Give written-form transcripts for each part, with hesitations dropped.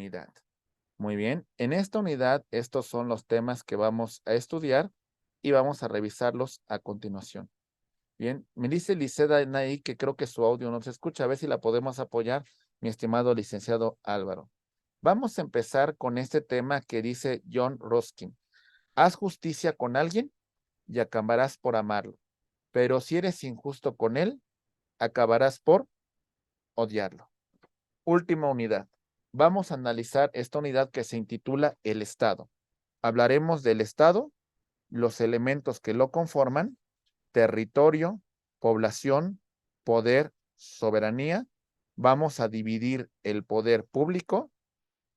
unidad. Muy bien, en esta unidad estos son los temas que vamos a estudiar y vamos a revisarlos a continuación. Bien, me dice Liseda Nay que creo que su audio no se escucha, a ver si la podemos apoyar, mi estimado licenciado Álvaro. Vamos a empezar con este tema que dice John Ruskin. Haz justicia con alguien y acabarás por amarlo, pero si eres injusto con él, acabarás por odiarlo. Última unidad. Vamos a analizar esta unidad que se intitula el Estado. Hablaremos del Estado, los elementos que lo conforman, territorio, población, poder, soberanía. Vamos a dividir el poder público.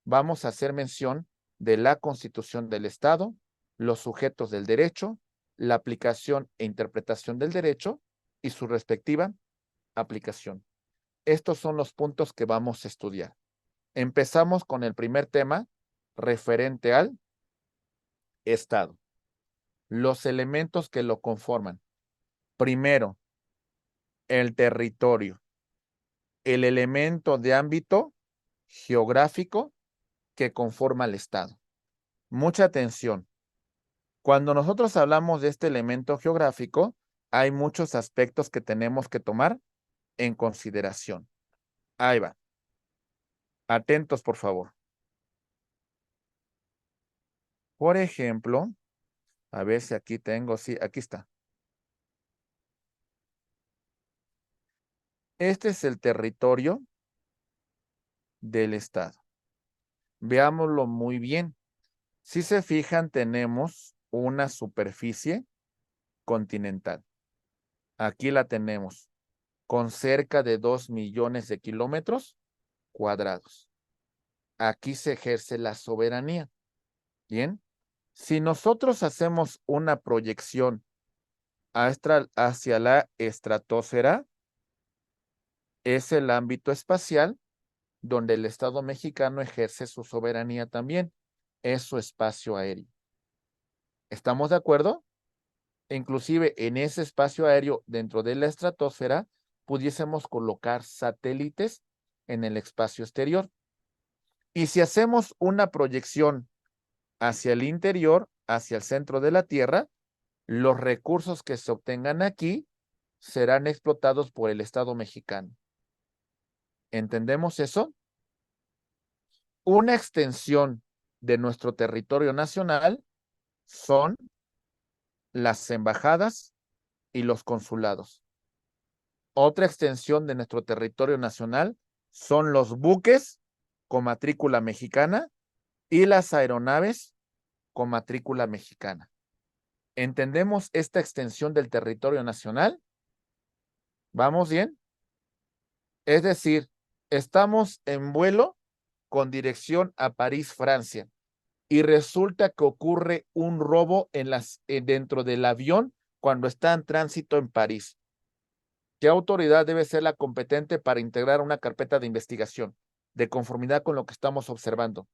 Vamos a hacer mención de la Constitución del Estado, los sujetos del derecho, la aplicación e interpretación del derecho y su respectiva aplicación. Estos son los puntos que vamos a estudiar. Empezamos con el primer tema referente al Estado. Los elementos que lo conforman. Primero, el territorio, el elemento de ámbito geográfico que conforma el Estado. Mucha atención. Cuando nosotros hablamos de este elemento geográfico, hay muchos aspectos que tenemos que tomar en consideración. Ahí va. Atentos, por favor. Por ejemplo, a ver si aquí tengo, sí, aquí está. Este es el territorio del Estado. Veámoslo muy bien. Si se fijan, tenemos una superficie continental. Aquí la tenemos con cerca de 2 millones de kilómetros cuadrados. Aquí se ejerce la soberanía. Bien, si nosotros hacemos una proyección hacia la estratosfera, es el ámbito espacial donde el Estado mexicano ejerce su soberanía también. Es su espacio aéreo. ¿Estamos de acuerdo? Inclusive en ese espacio aéreo dentro de la estratosfera pudiésemos colocar satélites en el espacio exterior. Y si hacemos una proyección hacia el interior, hacia el centro de la Tierra, los recursos que se obtengan aquí serán explotados por el Estado mexicano. ¿Entendemos eso? Una extensión de nuestro territorio nacional son las embajadas y los consulados. Otra extensión de nuestro territorio nacional son los buques con matrícula mexicana y las aeronaves con matrícula mexicana. ¿Entendemos esta extensión del territorio nacional? ¿Vamos bien? Es decir, estamos en vuelo con dirección a París, Francia, y resulta que ocurre un robo dentro del avión cuando está en tránsito en París. ¿Qué autoridad debe ser la competente para integrar una carpeta de investigación de conformidad con lo que estamos observando?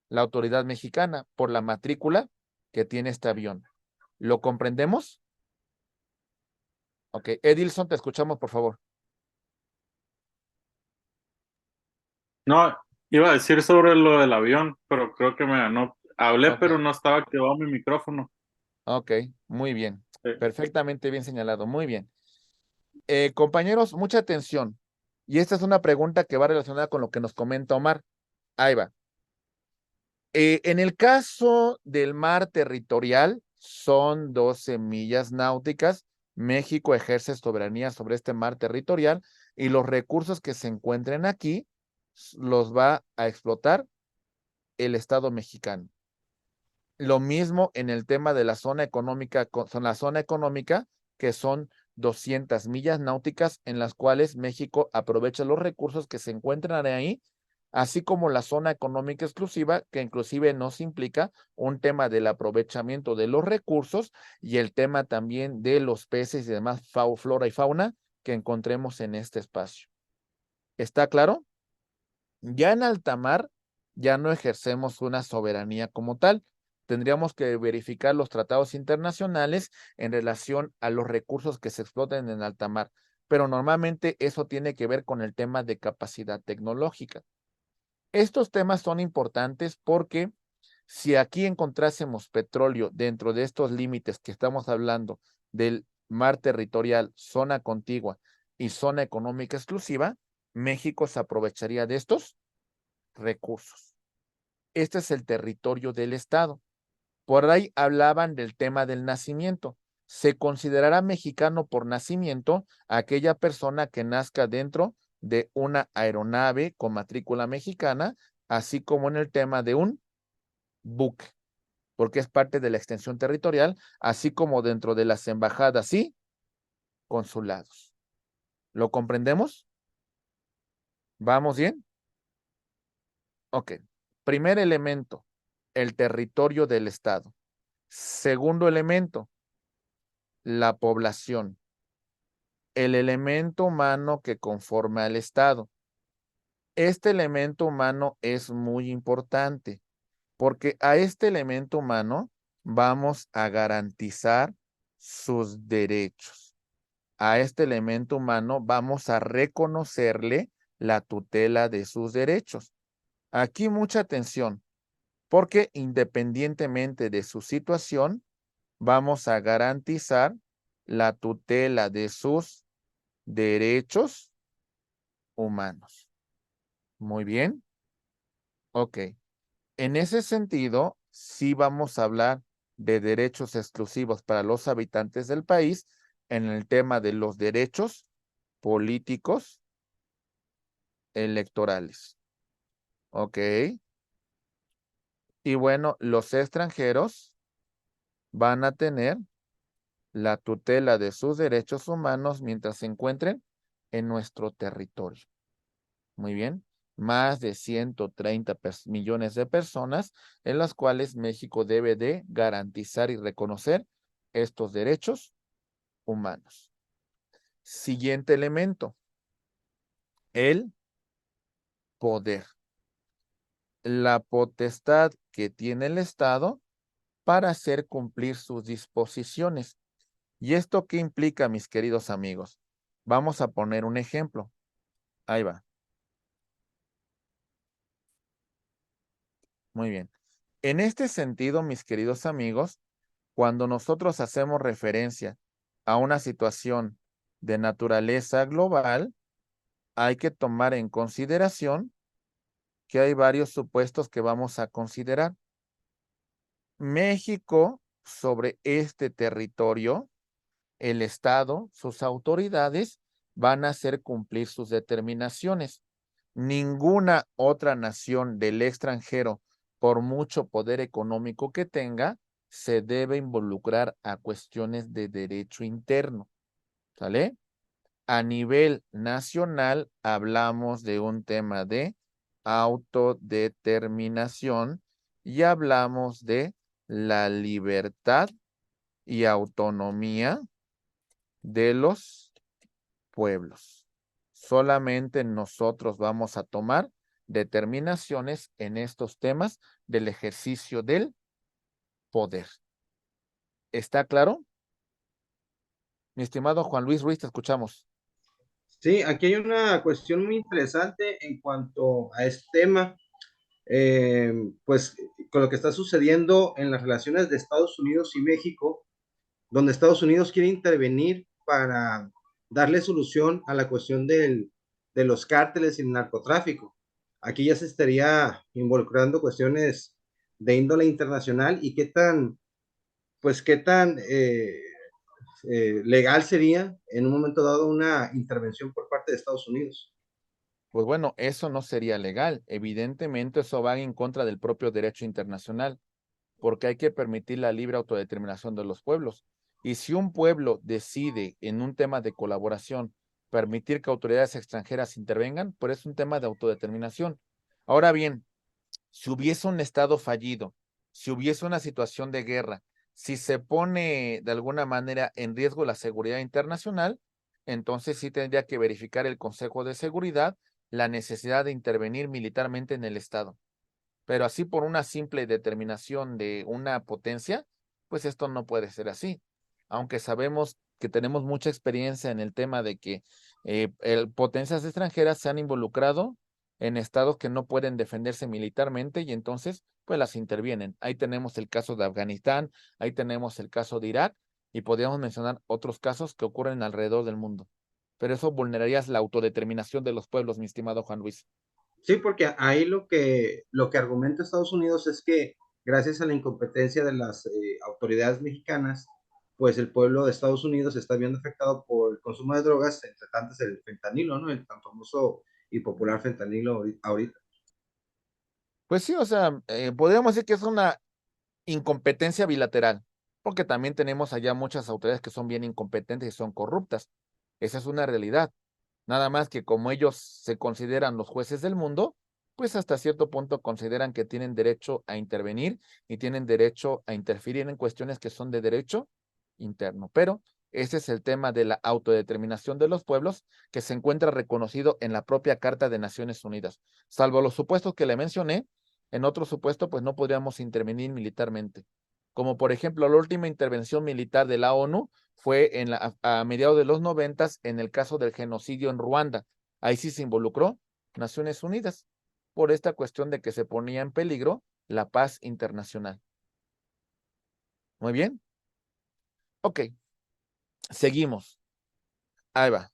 La autoridad mexicana, por la matrícula que tiene este avión. ¿Lo comprendemos? Ok, Edilson, te escuchamos, por favor. No, iba a decir sobre lo del avión, pero creo que me ganó. Hablé, Ok, pero no estaba activado mi micrófono. ok, muy bien. Sí. Perfectamente bien señalado, muy bien. Compañeros, mucha atención. Y esta es una pregunta que va relacionada con lo que nos comenta Omar. Ahí va. En el caso del mar territorial, son 12 millas náuticas. México ejerce soberanía sobre este mar territorial y los recursos que se encuentren aquí los va a explotar el Estado mexicano. Lo mismo en el tema de la zona económica, que son 200 millas náuticas en las cuales México aprovecha los recursos que se encuentran ahí, así como la zona económica exclusiva, que inclusive nos implica un tema del aprovechamiento de los recursos y el tema también de los peces y demás flora y fauna que encontremos en este espacio. ¿Está claro? Ya en alta mar, ya no ejercemos una soberanía como tal. Tendríamos que verificar los tratados internacionales en relación a los recursos que se exploten en alta mar. pero normalmente eso tiene que ver con el tema de capacidad tecnológica. Estos temas son importantes porque si aquí encontrásemos petróleo dentro de estos límites que estamos hablando del mar territorial, zona contigua y zona económica exclusiva, México se aprovecharía de estos recursos. Este es el territorio del Estado. Por ahí hablaban del tema del nacimiento. Se considerará mexicano por nacimiento aquella persona que nazca dentro de una aeronave con matrícula mexicana, así como en el tema de un buque, porque es parte de la extensión territorial, así como dentro de las embajadas y consulados. ¿Lo comprendemos? ¿Vamos bien? Ok. Primer elemento, el territorio del Estado. Segundo elemento, la población. El elemento humano que conforma al Estado. Este elemento humano es muy importante porque a este elemento humano vamos a garantizar sus derechos. A este elemento humano vamos a reconocerle la tutela de sus derechos. Aquí mucha atención, porque independientemente de su situación, vamos a garantizar la tutela de sus derechos humanos. Muy bien. Ok. En ese sentido, sí vamos a hablar de derechos exclusivos para los habitantes del país en el tema de los derechos políticos electorales. Ok. Y bueno, los extranjeros van a tener la tutela de sus derechos humanos mientras se encuentren en nuestro territorio. Muy bien. Más de 130 millones de personas en las cuales México debe de garantizar y reconocer estos derechos humanos. Siguiente elemento, el poder. La potestad que tiene el Estado para hacer cumplir sus disposiciones. ¿Y esto qué implica, mis queridos amigos? Vamos a poner un ejemplo. Ahí va. Muy bien. En este sentido, mis queridos amigos, cuando nosotros hacemos referencia a una situación de naturaleza global, hay que tomar en consideración que hay varios supuestos que vamos a considerar. México, sobre este territorio, el Estado, sus autoridades van a hacer cumplir sus determinaciones. Ninguna otra nación del extranjero, por mucho poder económico que tenga, se debe involucrar a cuestiones de derecho interno. ¿Sale? A nivel nacional hablamos de un tema de autodeterminación y hablamos de la libertad y autonomía de los pueblos. Solamente nosotros vamos a tomar determinaciones en estos temas del ejercicio del poder. ¿Está claro? Mi estimado Juan Luis Ruiz, te escuchamos. Sí, aquí hay una cuestión muy interesante en cuanto a este tema, eh, pues con lo que está sucediendo en las relaciones de Estados Unidos y México, donde Estados Unidos quiere intervenir para darle solución a la cuestión de los cárteles y el narcotráfico. Aquí ya se estaría involucrando cuestiones de índole internacional y qué tan legal sería en un momento dado una intervención por parte de Estados Unidos. Pues bueno, eso no sería legal. Evidentemente, eso va en contra del propio derecho internacional, porque hay que permitir la libre autodeterminación de los pueblos. Y si un pueblo decide en un tema de colaboración permitir que autoridades extranjeras intervengan, pues es un tema de autodeterminación. Ahora bien, si hubiese un estado fallido, si hubiese una situación de guerra, si se pone de alguna manera en riesgo la seguridad internacional, entonces sí tendría que verificar el Consejo de Seguridad la necesidad de intervenir militarmente en el estado. Pero así por una simple determinación de una potencia, pues esto no puede ser así. Aunque sabemos que tenemos mucha experiencia en el tema de que potencias extranjeras se han involucrado en estados que no pueden defenderse militarmente y entonces pues las intervienen. Ahí tenemos el caso de Afganistán, ahí tenemos el caso de Irak y podríamos mencionar otros casos que ocurren alrededor del mundo. Pero eso vulneraría la autodeterminación de los pueblos, mi estimado Juan Luis. Sí, porque ahí lo que argumenta Estados Unidos es que gracias a la incompetencia de las autoridades mexicanas, pues el pueblo de Estados Unidos está viendo afectado por el consumo de drogas, entre tantas el fentanilo, ¿no? El tan famoso y popular fentanilo ahorita. Pues sí, o sea, podríamos decir que es una incompetencia bilateral, porque también tenemos allá muchas autoridades que son bien incompetentes y son corruptas. Esa es una realidad. Nada más que como ellos se consideran los jueces del mundo, pues hasta cierto punto consideran que tienen derecho a intervenir y tienen derecho a interferir en cuestiones que son de derecho interno. Pero ese es el tema de la autodeterminación de los pueblos que se encuentra reconocido en la propia Carta de Naciones Unidas. Salvo los supuestos que le mencioné, en otro supuesto, pues no podríamos intervenir militarmente. Como por ejemplo, la última intervención militar de la ONU fue a mediados de los 90 en el caso del genocidio en Ruanda. Ahí sí se involucró Naciones Unidas por esta cuestión de que se ponía en peligro la paz internacional. Muy bien. Ok, seguimos. Ahí va.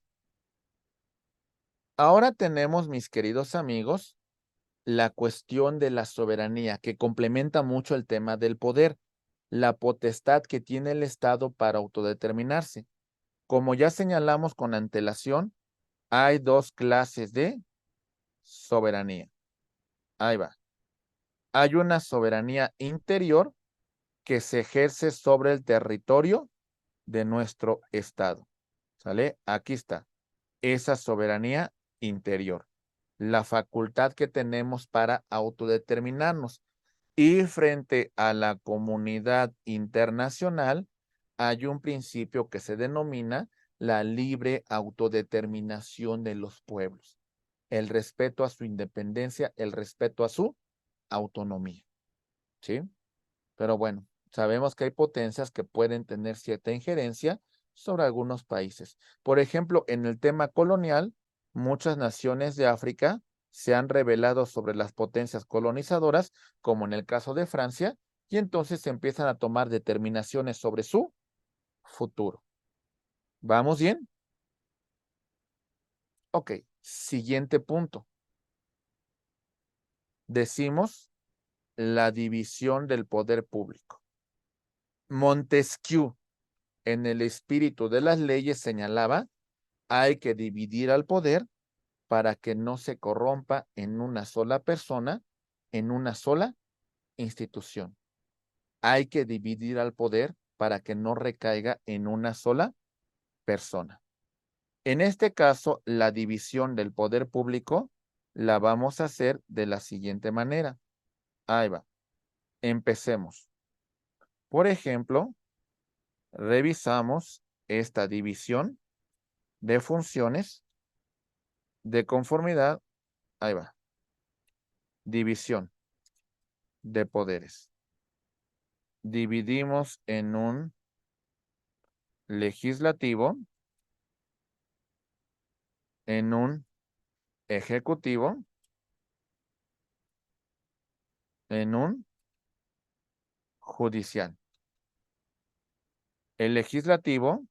Ahora tenemos, mis queridos amigos, la cuestión de la soberanía, que complementa mucho el tema del poder, la potestad que tiene el Estado para autodeterminarse. Como ya señalamos con antelación, hay dos clases de soberanía. Ahí va. Hay una soberanía interior que se ejerce sobre el territorio de nuestro Estado. ¿Sale? Aquí está. Esa soberanía interior. La facultad que tenemos para autodeterminarnos. Y frente a la comunidad internacional, hay un principio que se denomina la libre autodeterminación de los pueblos. El respeto a su independencia, el respeto a su autonomía. ¿Sí? Pero bueno, sabemos que hay potencias que pueden tener cierta injerencia sobre algunos países. Por ejemplo, en el tema colonial, muchas naciones de África se han rebelado sobre las potencias colonizadoras, como en el caso de Francia, y entonces se empiezan a tomar determinaciones sobre su futuro. ¿Vamos bien? Ok, siguiente punto. Decimos la división del poder público. Montesquieu, en el espíritu de las leyes, señalaba, hay que dividir al poder para que no se corrompa en una sola persona, en una sola institución. Hay que dividir al poder para que no recaiga en una sola persona. En este caso, la división del poder público la vamos a hacer de la siguiente manera. Ahí va. Empecemos. Por ejemplo, revisamos esta división de funciones de conformidad. Ahí va. División de poderes. Dividimos en un legislativo, en un ejecutivo, en un judicial. El legislativo,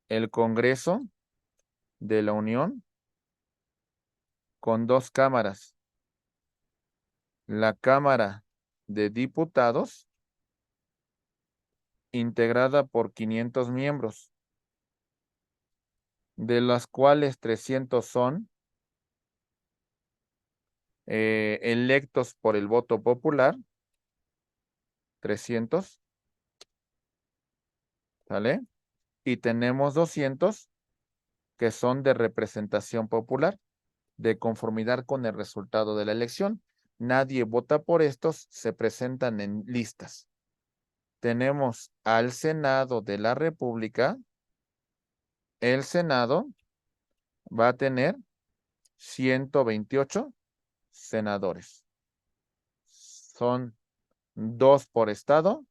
el Congreso de la Unión, con dos cámaras. La Cámara de Diputados, integrada por 500 miembros, de las cuales 300 son electos por el voto popular, 300, ¿sale? Y tenemos 200 que son de representación popular, de conformidad con el resultado de la elección. Nadie vota por estos, se presentan en listas. Tenemos al Senado de la República. El Senado va a tener 128 senadores. Son 2 por estado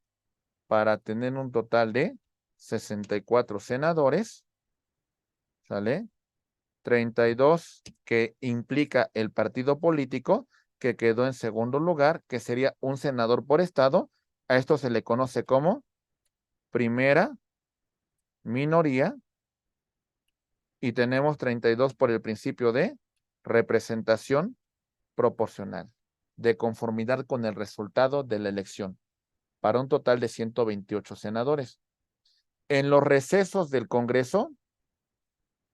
para tener un total de 64 senadores, ¿sale? 32 que implica el partido político que quedó en segundo lugar, que sería un senador por estado. A esto se le conoce como primera minoría. Y tenemos 32 por el principio de representación proporcional, de conformidad con el resultado de la elección, para un total de 128 senadores. En los recesos del Congreso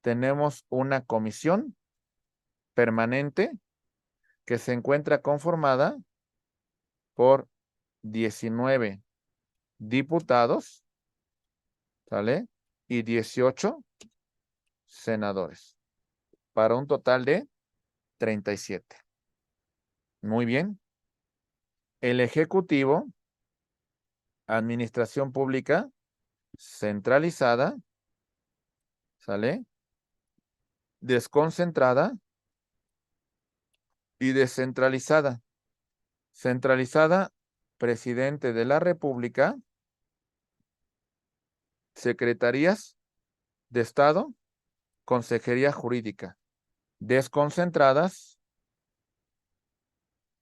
tenemos una comisión permanente que se encuentra conformada por 19 diputados, ¿sale? Y 18 senadores, para un total de 37. Muy bien. El Ejecutivo, administración pública centralizada, ¿sale? Desconcentrada y descentralizada. Centralizada, presidente de la República, secretarías de Estado, consejería jurídica. Desconcentradas,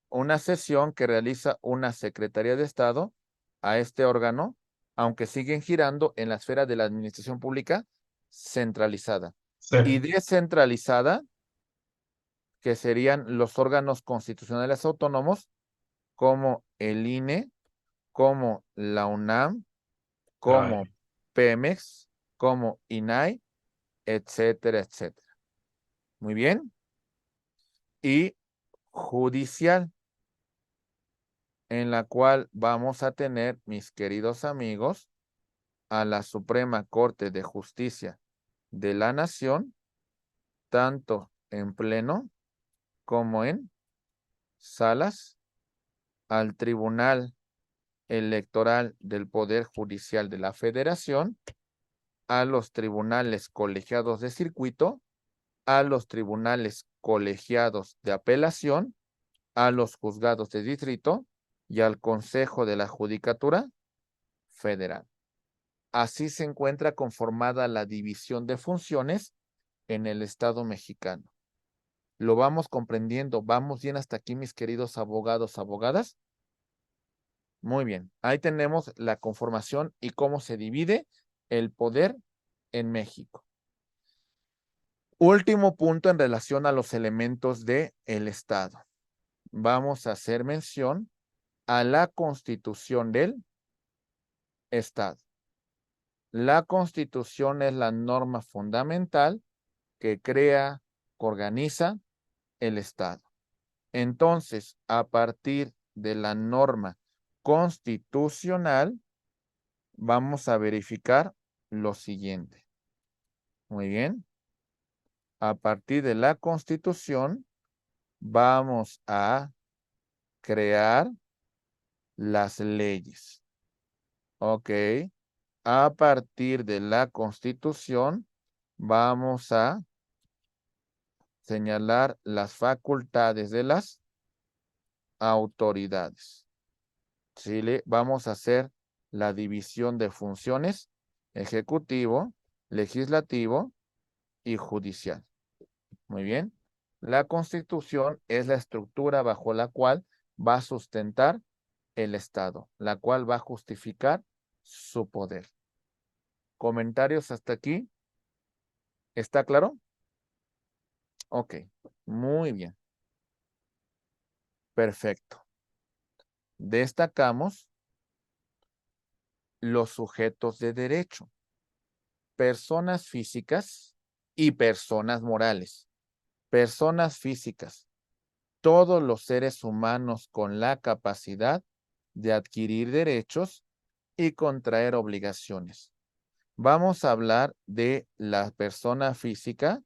una sesión que realiza una secretaría de Estado a este órgano, aunque siguen girando en la esfera de la administración pública centralizada. Sí. Y descentralizada, que serían los órganos constitucionales autónomos, como el INE, como la UNAM, como Pemex, como INAI, etcétera, etcétera. Muy bien. Y judicial, en la cual vamos a tener, mis queridos amigos, a la Suprema Corte de Justicia de la Nación, tanto en pleno como en salas, al Tribunal Electoral del Poder Judicial de la Federación, a los tribunales colegiados de circuito, a los tribunales colegiados de apelación, a los juzgados de distrito y al Consejo de la Judicatura Federal. Así se encuentra conformada la división de funciones en el Estado mexicano. ¿Lo vamos comprendiendo? ¿Vamos bien hasta aquí, mis queridos abogados, abogadas? Muy bien. Ahí tenemos la conformación y cómo se divide el poder en México. Último punto en relación a los elementos del Estado. Vamos a hacer mención a la Constitución del Estado. La Constitución es la norma fundamental que crea, que organiza el Estado. Entonces, a partir de la norma constitucional, vamos a verificar lo siguiente. Muy bien. A partir de la Constitución, vamos a crear las leyes. Ok. A partir de la Constitución, vamos a señalar las facultades de las autoridades. Chile, vamos a hacer la división de funciones: ejecutivo, legislativo y judicial. Muy bien. La Constitución es la estructura bajo la cual va a sustentar el Estado, la cual va a justificar su poder. ¿Comentarios hasta aquí? ¿Está claro? Ok, muy bien. Perfecto. Destacamos los sujetos de derecho: personas físicas y personas morales. Personas físicas: todos los seres humanos con la capacidad de adquirir derechos y contraer obligaciones. Vamos a hablar de la persona física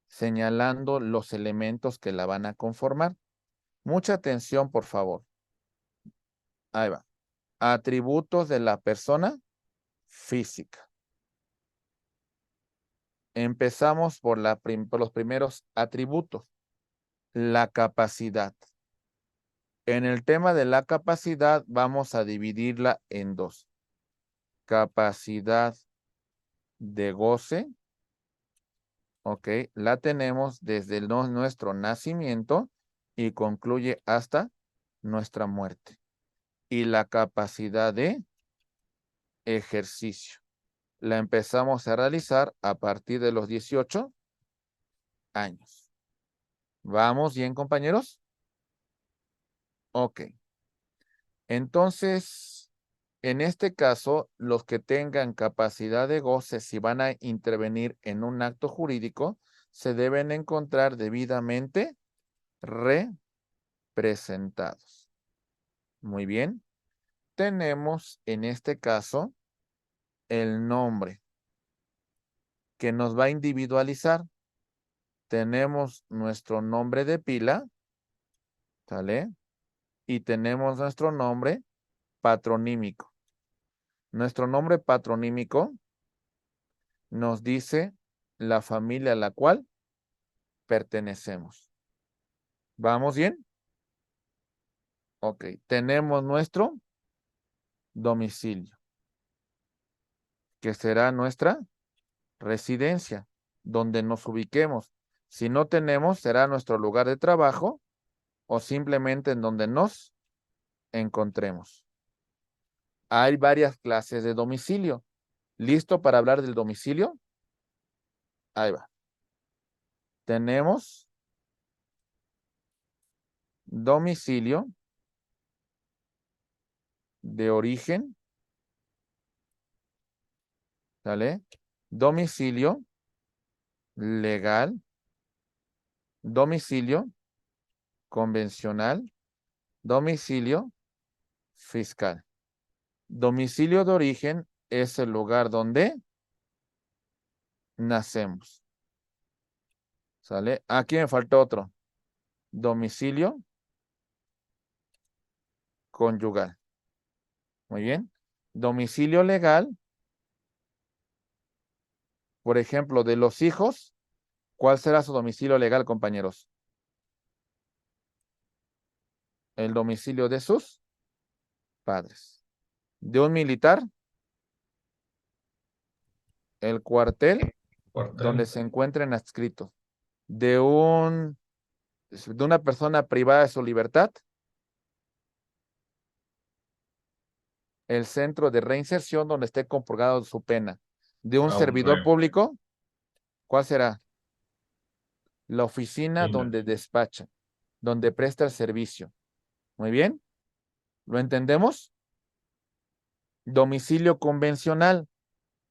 señalando los elementos que la van a conformar. Mucha atención, por favor. Ahí va. Atributos de la persona física. Empezamos por los primeros atributos. La capacidad. En el tema de la capacidad vamos a dividirla en dos: capacidad de goce, ok, la tenemos desde nuestro nacimiento y concluye hasta nuestra muerte. Y la capacidad de ejercicio la empezamos a realizar a partir de los 18 años. ¿Vamos bien, compañeros? Ok. Entonces, en este caso, los que tengan capacidad de goce, si van a intervenir en un acto jurídico, se deben encontrar debidamente representados. Muy bien. Tenemos en este caso el nombre que nos va a individualizar. Tenemos nuestro nombre de pila, ¿sale? Y tenemos nuestro nombre patronímico. Nuestro nombre patronímico nos dice la familia a la cual pertenecemos. ¿Vamos bien? Ok, tenemos nuestro domicilio, que será nuestra residencia, donde nos ubiquemos. Si no tenemos, será nuestro lugar de trabajo o simplemente en donde nos encontremos. Hay varias clases de domicilio. ¿Listo para hablar del domicilio? Ahí va. Tenemos domicilio de origen, ¿sale? Domicilio legal, domicilio convencional, domicilio fiscal. Domicilio de origen es el lugar donde nacemos. ¿Sale? Aquí me falta otro. Domicilio conyugal. Muy bien. Domicilio legal, por ejemplo, de los hijos, ¿cuál será su domicilio legal, compañeros? El domicilio de sus padres. De un militar, el cuartel donde se encuentren adscritos. De una persona privada de su libertad, el centro de reinserción donde esté compurgado su pena. De un servidor público, ¿cuál será? La oficina donde despacha, donde presta el servicio. Muy bien. ¿Lo entendemos? Domicilio convencional,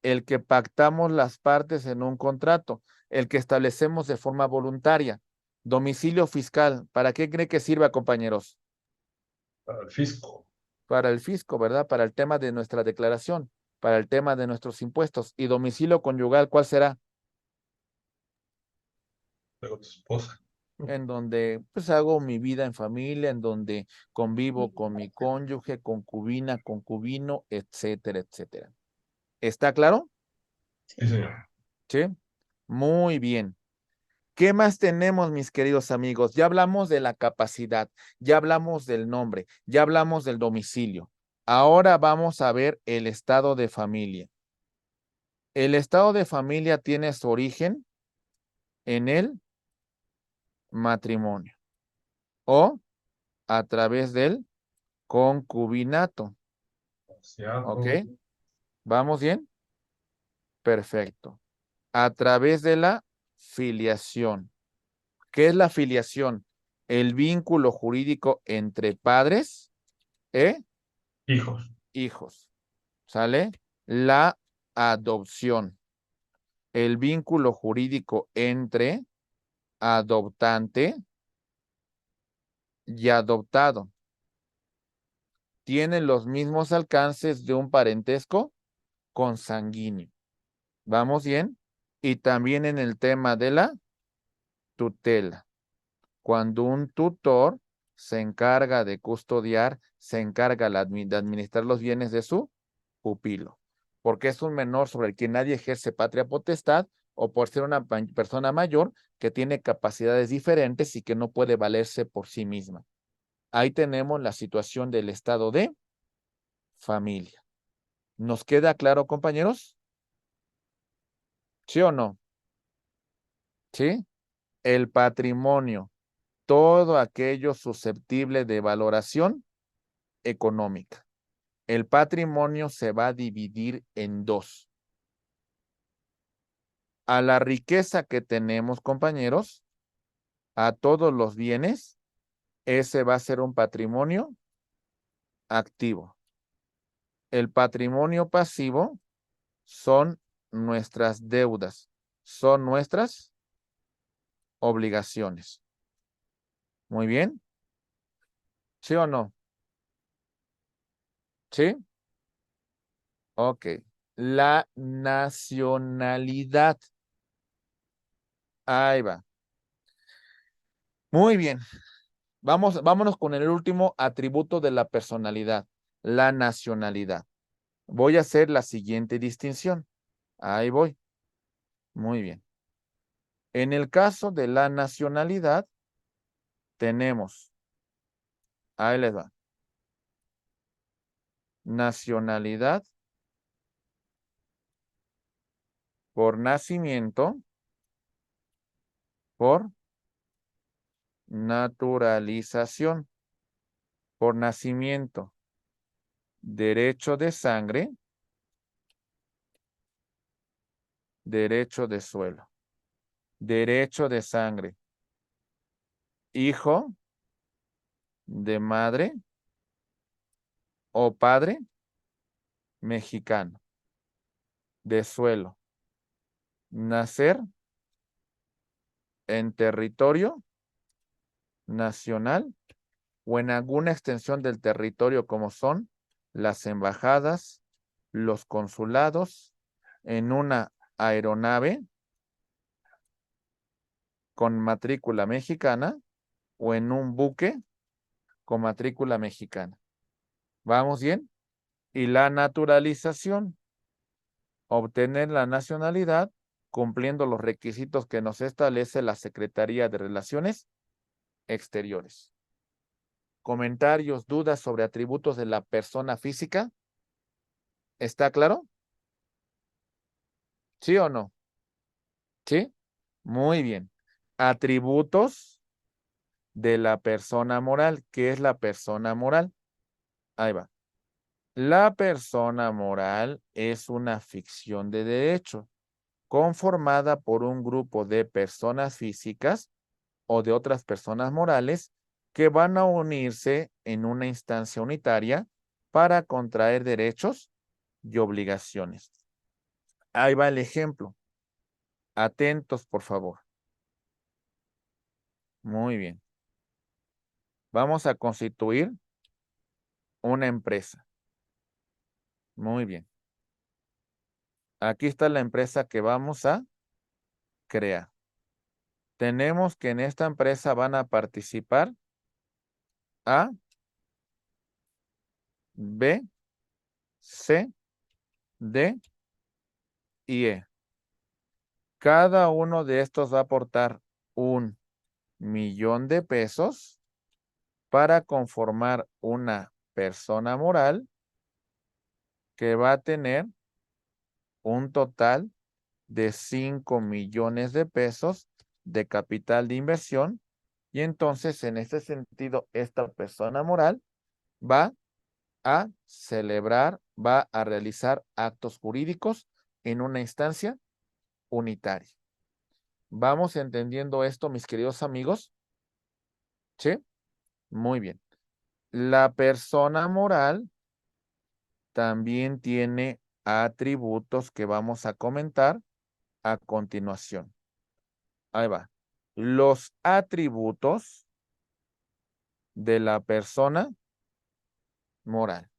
el que pactamos las partes en un contrato, el que establecemos de forma voluntaria. Domicilio fiscal, ¿para qué cree que sirva, compañeros? Para el fisco. Para el fisco, ¿verdad? Para el tema de nuestra declaración, para el tema de nuestros impuestos. Y domicilio conyugal, ¿cuál será? Luego tu esposa. En donde pues hago mi vida en familia, en donde convivo con mi cónyuge, concubina, concubino, etcétera, etcétera. ¿Está claro? Sí, señor. Sí. Muy bien. ¿Qué más tenemos, mis queridos amigos? Ya hablamos de la capacidad, ya hablamos del nombre, ya hablamos del domicilio. Ahora vamos a ver el estado de familia. El estado de familia tiene su origen en el matrimonio o a través del concubinato. ¿Ok? ¿Vamos bien? Perfecto. A través de la filiación. ¿Qué es la filiación? El vínculo jurídico entre padres e Hijos. hijos. ¿Sale? La adopción. El vínculo jurídico entre adoptante y adoptado. Tiene los mismos alcances de un parentesco consanguíneo. ¿Vamos bien? Y también en el tema de la tutela. Cuando un tutor se encarga de custodiar, se encarga de administrar los bienes de su pupilo, porque es un menor sobre el que nadie ejerce patria potestad o por ser una persona mayor que tiene capacidades diferentes y que no puede valerse por sí misma. Ahí tenemos la situación del estado de familia. ¿Nos queda claro, compañeros? ¿Sí o no? ¿Sí? El patrimonio, todo aquello susceptible de valoración económica. El patrimonio se va a dividir en dos. A la riqueza que tenemos, compañeros, a todos los bienes, ese va a ser un patrimonio activo. El patrimonio pasivo son nuestras deudas, son nuestras obligaciones. Muy bien. ¿Sí o no? ¿Sí? Ok. La nacionalidad. Ahí va. Muy bien. Vámonos con el último atributo de la personalidad, la nacionalidad. Voy a hacer la siguiente distinción. Ahí voy. Muy bien. En el caso de la nacionalidad, tenemos, ahí les va. Nacionalidad por nacimiento, por naturalización, por nacimiento, derecho de sangre, derecho de suelo, derecho de sangre, hijo de madre o padre mexicano, de suelo, nacer en territorio nacional o en alguna extensión del territorio como son las embajadas, los consulados, en una aeronave con matrícula mexicana o en un buque con matrícula mexicana. ¿Vamos bien? Y la naturalización, obtener la nacionalidad cumpliendo los requisitos que nos establece la Secretaría de Relaciones Exteriores. ¿Comentarios, dudas sobre atributos de la persona física? ¿Está claro? ¿Sí o no? ¿Sí? Muy bien. Atributos de la persona moral. ¿Qué es la persona moral? Ahí va. La persona moral es una ficción de derecho conformada por un grupo de personas físicas o de otras personas morales que van a unirse en una instancia unitaria para contraer derechos y obligaciones. Ahí va el ejemplo. Atentos, por favor. Muy bien. Vamos a constituir una empresa. Muy bien. Aquí está la empresa que vamos a crear. Tenemos que en esta empresa van a participar A, B, C, D y E. Cada uno de estos va a aportar 1,000,000 de pesos para conformar una persona moral que va a tener un total de 5,000,000 de pesos de capital de inversión. Y entonces, en este sentido, esta persona moral va a celebrar, va a realizar actos jurídicos en una instancia unitaria. ¿Vamos entendiendo esto, mis queridos amigos? ¿Sí? Muy bien. La persona moral también tiene atributos que vamos a comentar a continuación. Ahí va. Los atributos de la persona moral.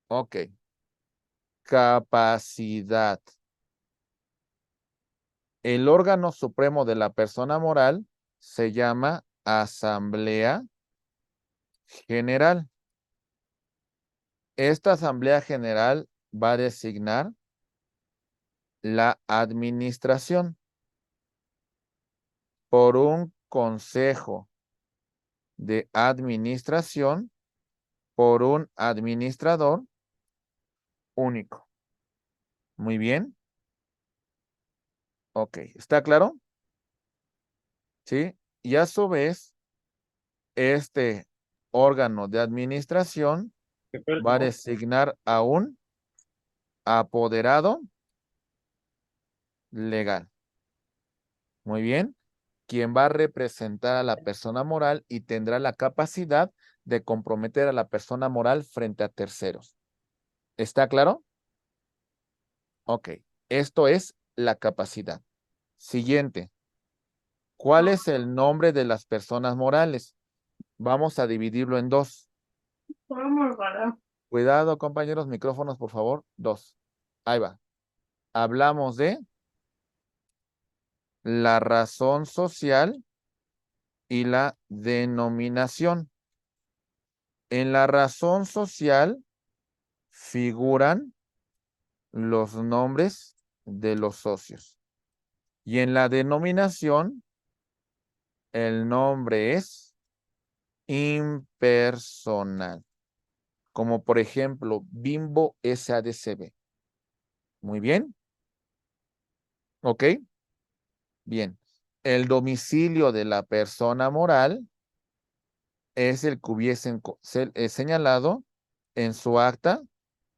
Ok. Capacidad. El órgano supremo de la persona moral se llama Asamblea General. Esta Asamblea General va a designar la administración por un consejo de administración por un administrador único. Muy bien. Ok, ¿está claro? ¿Sí? Y a su vez, este órgano de administración va a designar a un apoderado legal. Muy bien. Quien va a representar a la persona moral y tendrá la capacidad de comprometer a la persona moral frente a terceros. ¿Está claro? Ok. Esto es la capacidad. Siguiente. ¿Cuál es el nombre de las personas morales? Vamos a dividirlo en dos. Cuidado, compañeros, micrófonos, por favor. Dos. Ahí va. Hablamos de la razón social y la denominación. En la razón social figuran los nombres de los socios. Y en la denominación, el nombre es impersonal. Como por ejemplo, Bimbo SADCB. Muy bien. ¿Ok? Bien. El domicilio de la persona moral es el que hubiesen señalado en su acta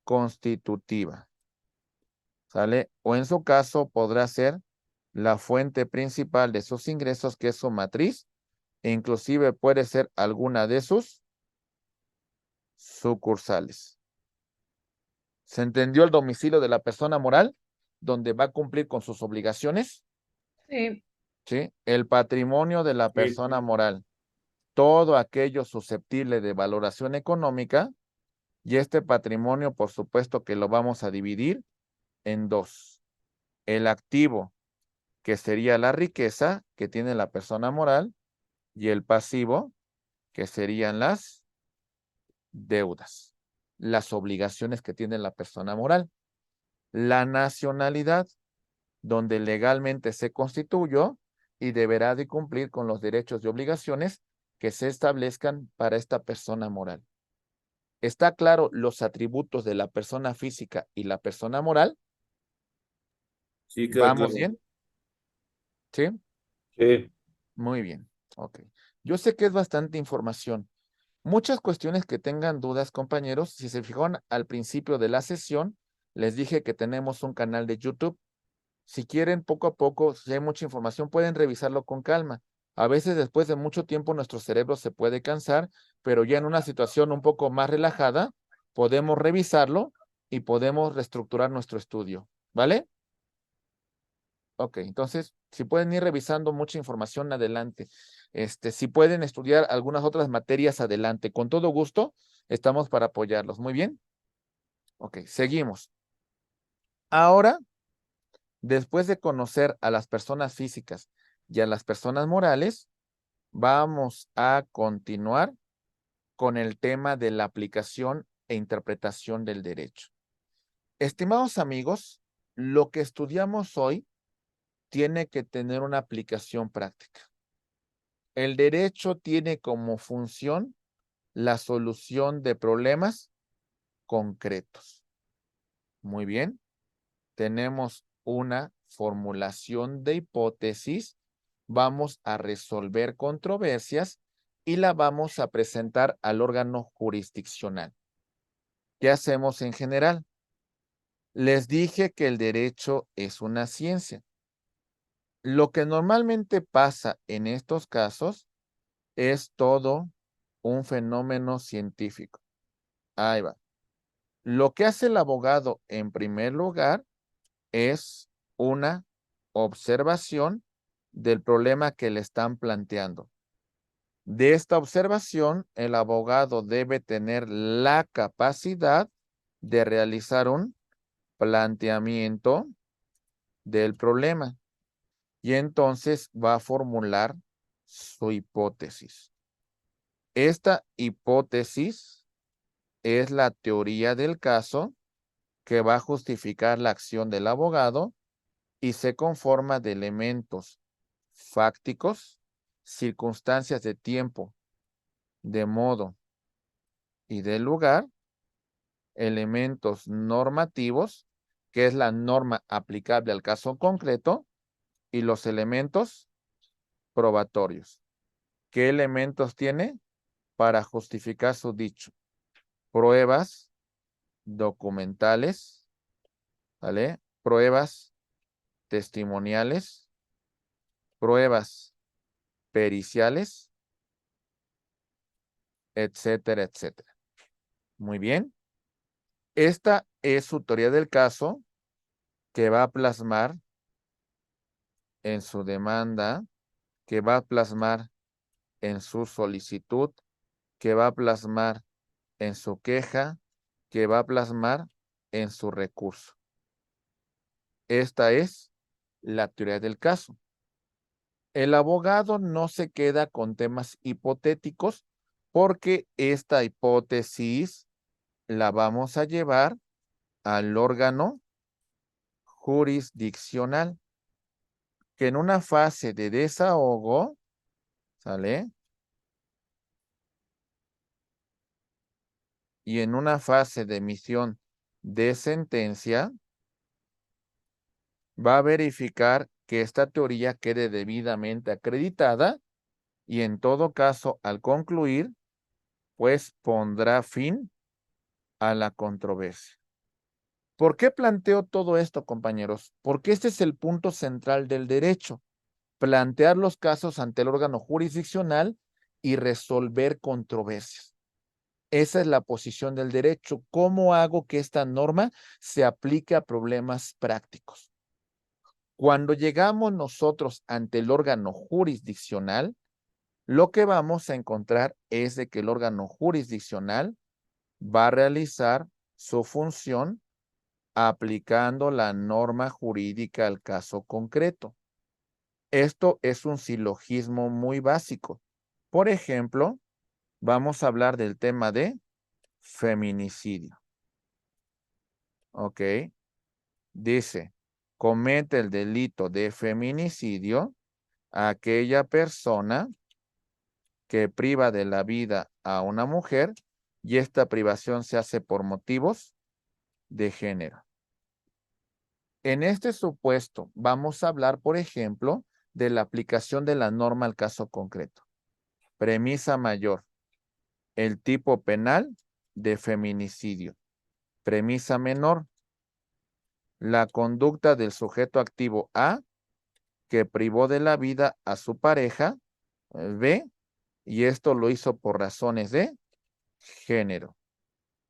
constitutiva. ¿Sale? O en su caso podrá ser la fuente principal de sus ingresos, que es su matriz, e inclusive puede ser alguna de sus sucursales. ¿Se entendió el domicilio de la persona moral, donde va a cumplir con sus obligaciones? Sí. ¿Sí? El patrimonio de la persona moral, todo aquello susceptible de valoración económica, y este patrimonio, por supuesto que lo vamos a dividir en dos. El activo, que sería la riqueza que tiene la persona moral, y el pasivo, que serían las deudas, las obligaciones que tiene la persona moral. La nacionalidad, donde legalmente se constituyó y deberá de cumplir con los derechos y obligaciones que se establezcan para esta persona moral. ¿Está claro los atributos de la persona física y la persona moral? Sí, quedó ¿Vamos claro. bien? ¿Sí? Sí. Muy bien. Ok. Yo sé que es bastante información. Muchas cuestiones que tengan dudas, compañeros, si se fijaron al principio de la sesión, les dije que tenemos un canal de YouTube. Si quieren, poco a poco, si hay mucha información, pueden revisarlo con calma. A veces después de mucho tiempo nuestro cerebro se puede cansar, pero ya en una situación un poco más relajada, podemos revisarlo y podemos reestructurar nuestro estudio. ¿Vale? Ok, entonces, si pueden ir revisando mucha información, adelante. Si pueden estudiar algunas otras materias, adelante. Con todo gusto, estamos para apoyarlos. Muy bien. Ok, seguimos. Ahora, después de conocer a las personas físicas y a las personas morales, vamos a continuar con el tema de la aplicación e interpretación del derecho. Estimados amigos, lo que estudiamos hoy tiene que tener una aplicación práctica. El derecho tiene como función la solución de problemas concretos. Muy bien. Tenemos una formulación de hipótesis, vamos a resolver controversias y la vamos a presentar al órgano jurisdiccional. ¿Qué hacemos en general? Les dije que el derecho es una ciencia. Lo que normalmente pasa en estos casos es todo un fenómeno científico. Ahí va. Lo que hace el abogado en primer lugar es una observación del problema que le están planteando. De esta observación, el abogado debe tener la capacidad de realizar un planteamiento del problema y entonces va a formular su hipótesis. Esta hipótesis es la teoría del caso que va a justificar la acción del abogado y se conforma de elementos fácticos, circunstancias de tiempo, de modo y de lugar, elementos normativos, que es la norma aplicable al caso concreto, y los elementos probatorios. ¿Qué elementos tiene para justificar su dicho? Pruebas documentales, ¿vale? Pruebas testimoniales, pruebas periciales, etcétera, etcétera. Muy bien. Esta es su teoría del caso que va a plasmar en su demanda, que va a plasmar en su solicitud, que va a plasmar en su queja, que va a plasmar en su recurso. Esta es la teoría del caso. El abogado no se queda con temas hipotéticos porque esta hipótesis la vamos a llevar al órgano jurisdiccional, que en una fase de desahogo, ¿sale? Y en una fase de emisión de sentencia, va a verificar que esta teoría quede debidamente acreditada y en todo caso, al concluir, pues pondrá fin a la controversia. ¿Por qué planteo todo esto, compañeros? Porque este es el punto central del derecho, plantear los casos ante el órgano jurisdiccional y resolver controversias. Esa es la posición del derecho. ¿Cómo hago que esta norma se aplique a problemas prácticos? Cuando llegamos nosotros ante el órgano jurisdiccional, lo que vamos a encontrar es de que el órgano jurisdiccional va a realizar su función aplicando la norma jurídica al caso concreto. Esto es un silogismo muy básico. Por ejemplo, vamos a hablar del tema de feminicidio. Ok. Dice, comete el delito de feminicidio aquella persona que priva de la vida a una mujer y esta privación se hace por motivos de género. En este supuesto, vamos a hablar, por ejemplo, de la aplicación de la norma al caso concreto. Premisa mayor, el tipo penal de feminicidio. Premisa menor, la conducta del sujeto activo A que privó de la vida a su pareja B y esto lo hizo por razones de género.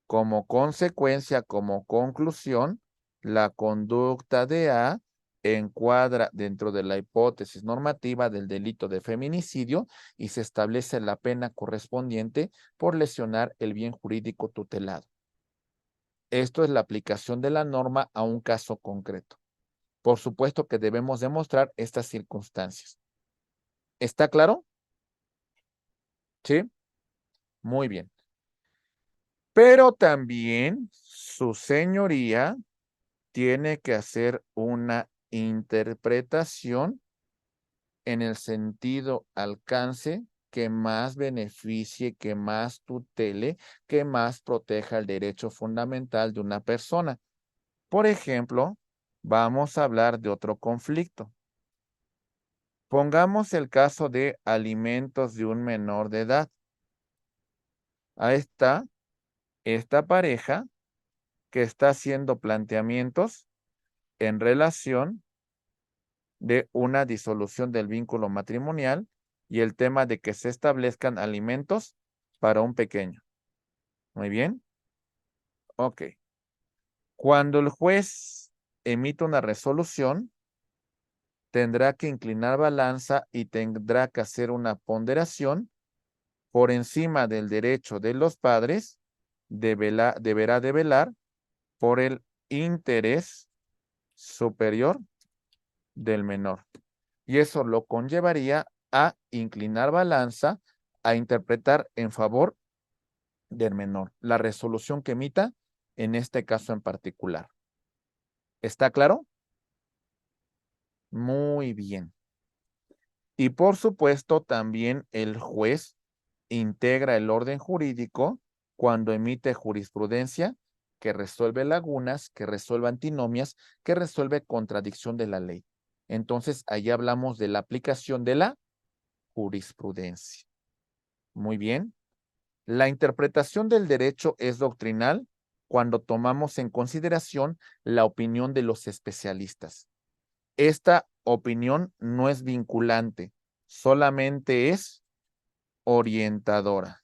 Como consecuencia, como conclusión, la conducta de A encuadra dentro de la hipótesis normativa del delito de feminicidio y se establece la pena correspondiente por lesionar el bien jurídico tutelado. Esto es la aplicación de la norma a un caso concreto. Por supuesto que debemos demostrar estas circunstancias. ¿Está claro? ¿Sí? Muy bien. Pero también su señoría tiene que hacer una interpretación en el sentido alcance que más beneficie, que más tutele, que más proteja el derecho fundamental de una persona. Por ejemplo, vamos a hablar de otro conflicto. Pongamos el caso de alimentos de un menor de edad. Ahí está esta pareja que está haciendo planteamientos en relación de una disolución del vínculo matrimonial y el tema de que se establezcan alimentos para un pequeño. Muy bien. Ok. Cuando el juez emite una resolución, tendrá que inclinar balanza y tendrá que hacer una ponderación por encima del derecho de los padres, deberá de velar por el interés superior del menor. Y eso lo conllevaría a inclinar balanza, a interpretar en favor del menor, la resolución que emita en este caso en particular. ¿Está claro? Muy bien. Y por supuesto también el juez integra el orden jurídico cuando emite jurisprudencia que resuelve lagunas, que resuelve antinomias, que resuelve contradicción de la ley. Entonces, ahí hablamos de la aplicación de la jurisprudencia. Muy bien. La interpretación del derecho es doctrinal cuando tomamos en consideración la opinión de los especialistas. Esta opinión no es vinculante, solamente es orientadora.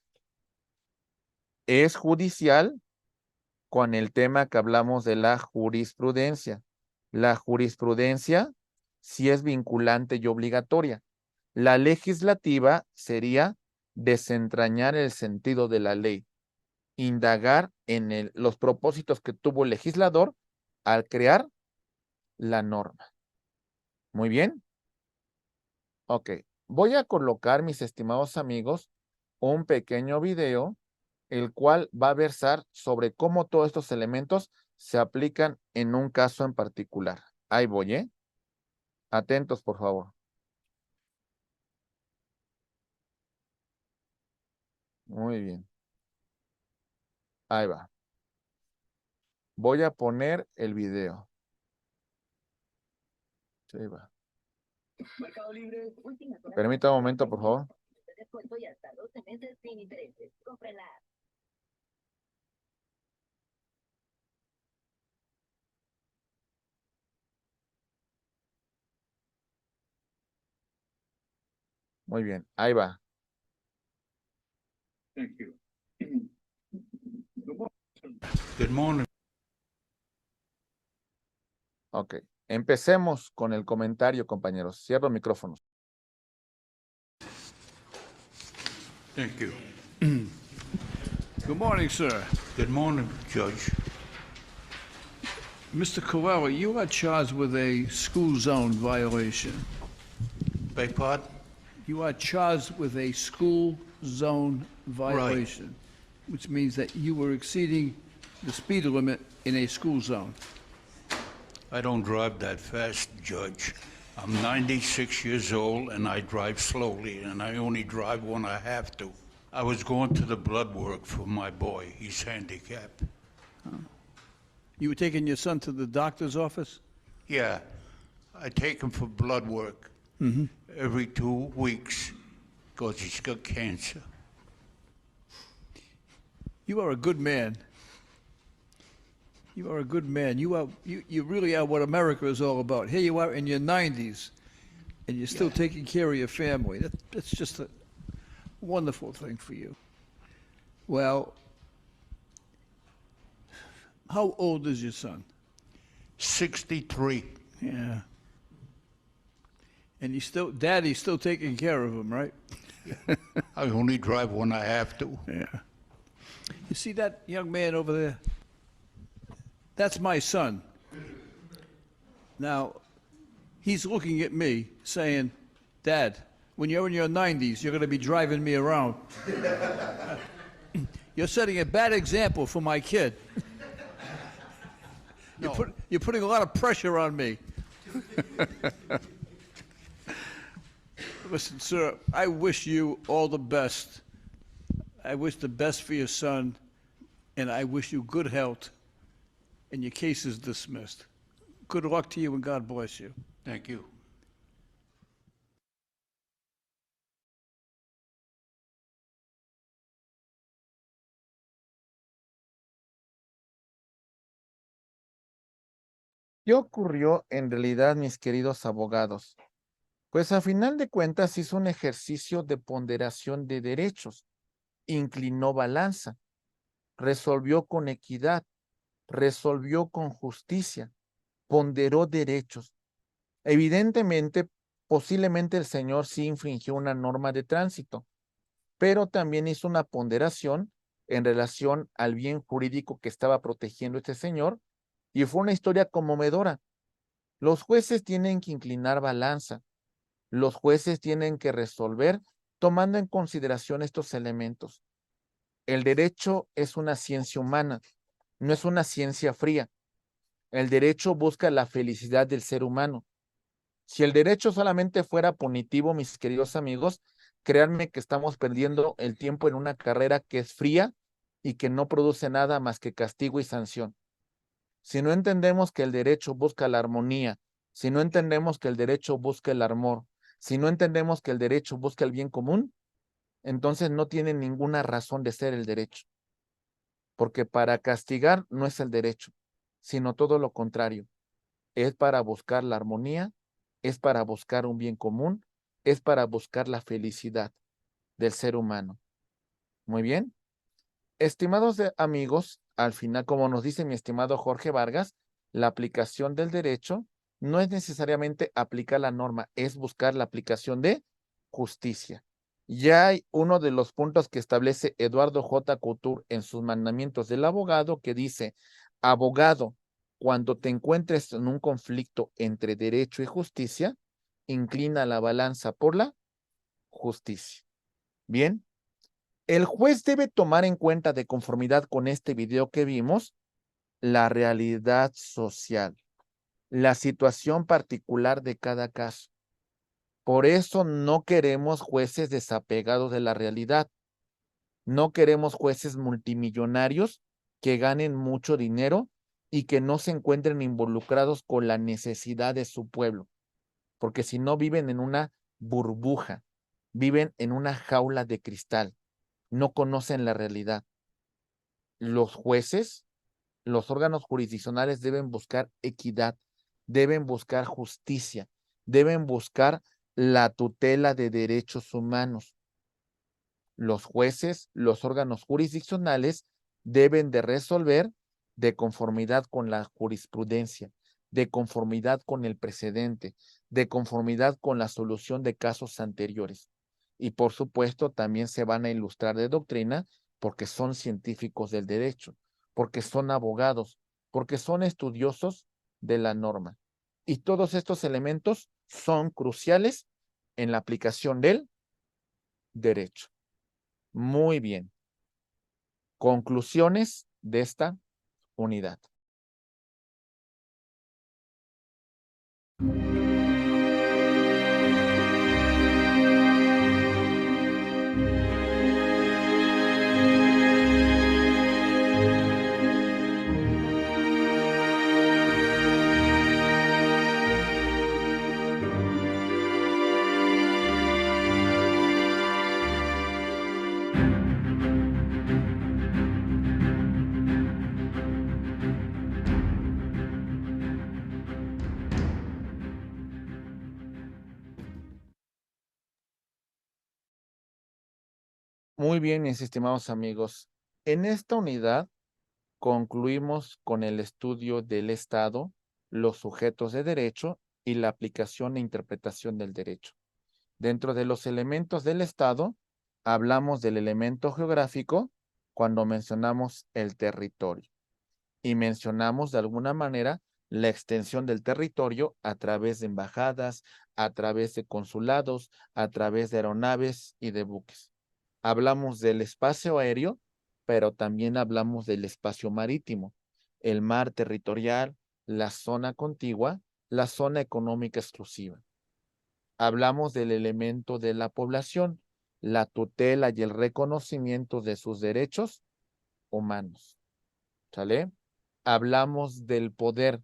Es judicial con el tema que hablamos de la jurisprudencia. La jurisprudencia sí es vinculante y obligatoria. La legislativa sería desentrañar el sentido de la ley, indagar en los propósitos que tuvo el legislador al crear la norma. Muy bien. Ok, voy a colocar, mis estimados amigos, un pequeño video, el cual va a versar sobre cómo todos estos elementos se aplican en un caso en particular. Ahí voy, ¿eh? Atentos, por favor. Muy bien. Ahí va. Voy a poner el video. Sí, ahí va. Permítame un momento, por favor. Muy bien, ahí va. Thank you. Good morning. Ok, empecemos con el comentario, compañeros. Cierro micrófonos. Thank you. Good morning, sir. Good morning, Judge. Mr. Carrera, you are charged with a school zone violation. Beg pardon? You are charged with a school zone violation, which means that you were exceeding the speed limit in a school zone. I don't drive that fast, Judge. I'm 96 years old and I drive slowly, and I only drive when I have to. I was going to the blood work for my boy. He's handicapped. You were taking your son to the doctor's office? Yeah, I take him for blood work every 2 weeks because he's got cancer. You are a good man. You are a good man. You really are what America is all about. Here you are in your 90s, and you're still taking care of your family. That's just a wonderful thing for you. Well, how old is your son? 63. Yeah. And Daddy's still taking care of him, right? I only drive when I have to. Yeah. You see that young man over there? That's my son. Now, he's looking at me saying, Dad, when you're in your 90s, you're going to be driving me around. You're setting a bad example for my kid. You're putting a lot of pressure on me. Listen, sir, I wish you all the best. I wish the best for your son, and I wish you good health, and your case is dismissed. Good luck to you, and God bless you. Thank you. ¿Qué ocurrió en realidad, mis queridos abogados? Pues a final de cuentas hizo un ejercicio de ponderación de derechos, inclinó balanza, resolvió con equidad, resolvió con justicia, ponderó derechos. Evidentemente, posiblemente el señor sí infringió una norma de tránsito, pero también hizo una ponderación en relación al bien jurídico que estaba protegiendo este señor, y fue una historia conmovedora. Los jueces tienen que inclinar balanza, los jueces tienen que resolver tomando en consideración estos elementos. El derecho es una ciencia humana, no es una ciencia fría. El derecho busca la felicidad del ser humano. Si el derecho solamente fuera punitivo, mis queridos amigos, créanme que estamos perdiendo el tiempo en una carrera que es fría y que no produce nada más que castigo y sanción. Si no entendemos que el derecho busca la armonía, si no entendemos que el derecho busca el amor, si no entendemos que el derecho busca el bien común, entonces no tiene ninguna razón de ser el derecho. Porque para castigar no es el derecho, sino todo lo contrario. Es para buscar la armonía, es para buscar un bien común, es para buscar la felicidad del ser humano. Muy bien. Estimados amigos, al final, como nos dice mi estimado Jorge Vargas, la aplicación del derecho no es necesariamente aplicar la norma, es buscar la aplicación de justicia. Ya hay uno de los puntos que establece Eduardo J. Couture en sus mandamientos del abogado que dice, abogado, cuando te encuentres en un conflicto entre derecho y justicia, inclina la balanza por la justicia. Bien. El juez debe tomar en cuenta, de conformidad con este video que vimos, la realidad social, la situación particular de cada caso. Por eso no queremos jueces desapegados de la realidad. No queremos jueces multimillonarios que ganen mucho dinero y que no se encuentren involucrados con la necesidad de su pueblo, porque si no viven en una burbuja, viven en una jaula de cristal, no conocen la realidad. Los jueces, los órganos jurisdiccionales deben buscar equidad, deben buscar justicia, deben buscar la tutela de derechos humanos. Los jueces, los órganos jurisdiccionales deben de resolver de conformidad con la jurisprudencia, de conformidad con el precedente, de conformidad con la solución de casos anteriores. Y por supuesto también se van a ilustrar de doctrina porque son científicos del derecho, porque son abogados, porque son estudiosos de la norma. Y todos estos elementos son cruciales en la aplicación del derecho. Muy bien. Conclusiones de esta unidad. Muy bien, mis estimados amigos. En esta unidad concluimos con el estudio del Estado, los sujetos de derecho y la aplicación e interpretación del derecho. Dentro de los elementos del Estado, hablamos del elemento geográfico cuando mencionamos el territorio y mencionamos de alguna manera la extensión del territorio a través de embajadas, a través de consulados, a través de aeronaves y de buques. Hablamos del espacio aéreo, pero también hablamos del espacio marítimo, el mar territorial, la zona contigua, la zona económica exclusiva. Hablamos del elemento de la población, la tutela y el reconocimiento de sus derechos humanos. ¿Sale? Hablamos del poder,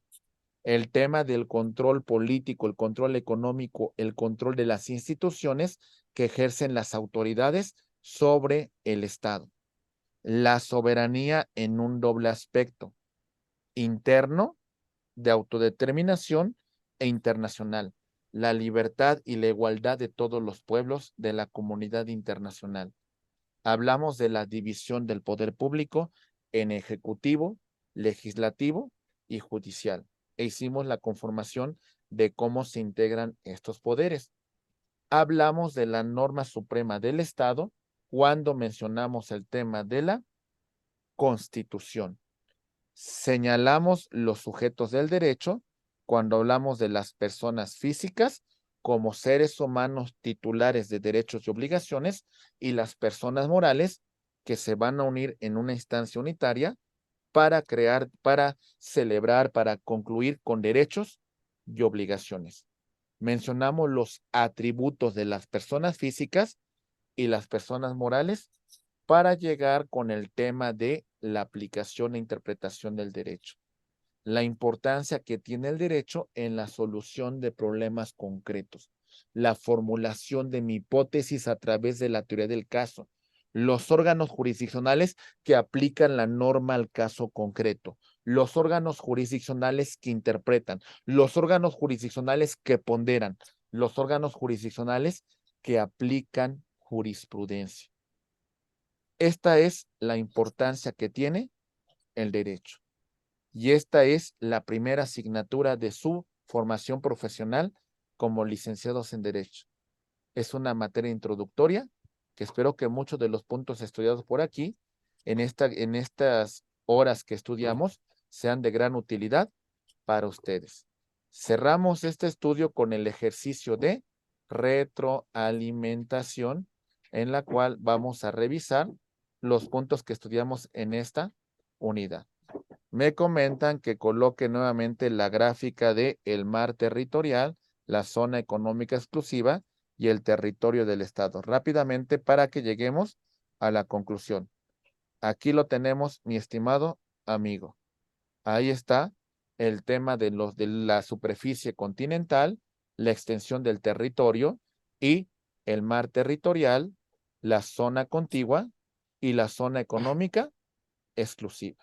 el tema del control político, el control económico, el control de las instituciones que ejercen las autoridades sobre el Estado. La soberanía en un doble aspecto, interno, de autodeterminación, e internacional, la libertad y la igualdad de todos los pueblos de la comunidad internacional. Hablamos de la división del poder público en ejecutivo, legislativo y judicial. E hicimos la conformación de cómo se integran estos poderes. Hablamos de la norma suprema del Estado cuando mencionamos el tema de la Constitución. Señalamos los sujetos del derecho cuando hablamos de las personas físicas como seres humanos titulares de derechos y obligaciones y las personas morales que se van a unir en una instancia unitaria para crear, para celebrar, para concluir con derechos y obligaciones. Mencionamos los atributos de las personas físicas y las personas morales para llegar con el tema de la aplicación e interpretación del derecho. la importancia que tiene el derecho en la solución de problemas concretos, la formulación de mi hipótesis a través de la teoría del caso, los órganos jurisdiccionales que aplican la norma al caso concreto, los órganos jurisdiccionales que interpretan, los órganos jurisdiccionales que ponderan, los órganos jurisdiccionales que aplican jurisprudencia. Esta es la importancia que tiene el derecho. Y esta es la primera asignatura de su formación profesional como licenciados en Derecho. Es una materia introductoria que espero que muchos de los puntos estudiados por aquí, en estas horas que estudiamos, sean de gran utilidad para ustedes. Cerramos este estudio con el ejercicio de retroalimentación, en la cual vamos a revisar los puntos que estudiamos en esta unidad. Me comentan que coloque nuevamente la gráfica de el mar territorial, la zona económica exclusiva y el territorio del estado. Rápidamente para que lleguemos a la conclusión. Aquí lo tenemos, mi estimado amigo. Ahí está el tema de la superficie continental, la extensión del territorio y el mar territorial, la zona contigua y la zona económica exclusiva.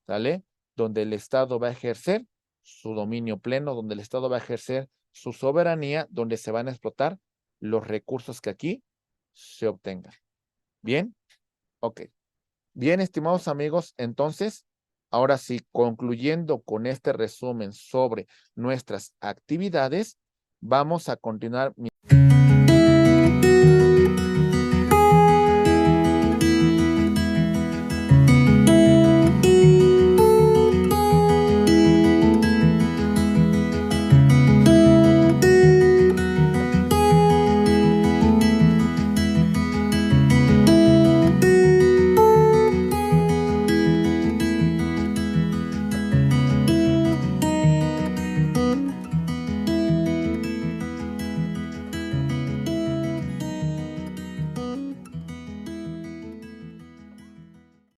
¿Sale? Donde el Estado va a ejercer su dominio pleno, donde el Estado va a ejercer su soberanía, donde se van a explotar los recursos que aquí se obtengan. ¿Bien? Ok. Bien, estimados amigos, entonces, ahora sí, concluyendo con este resumen sobre nuestras actividades, vamos a continuar.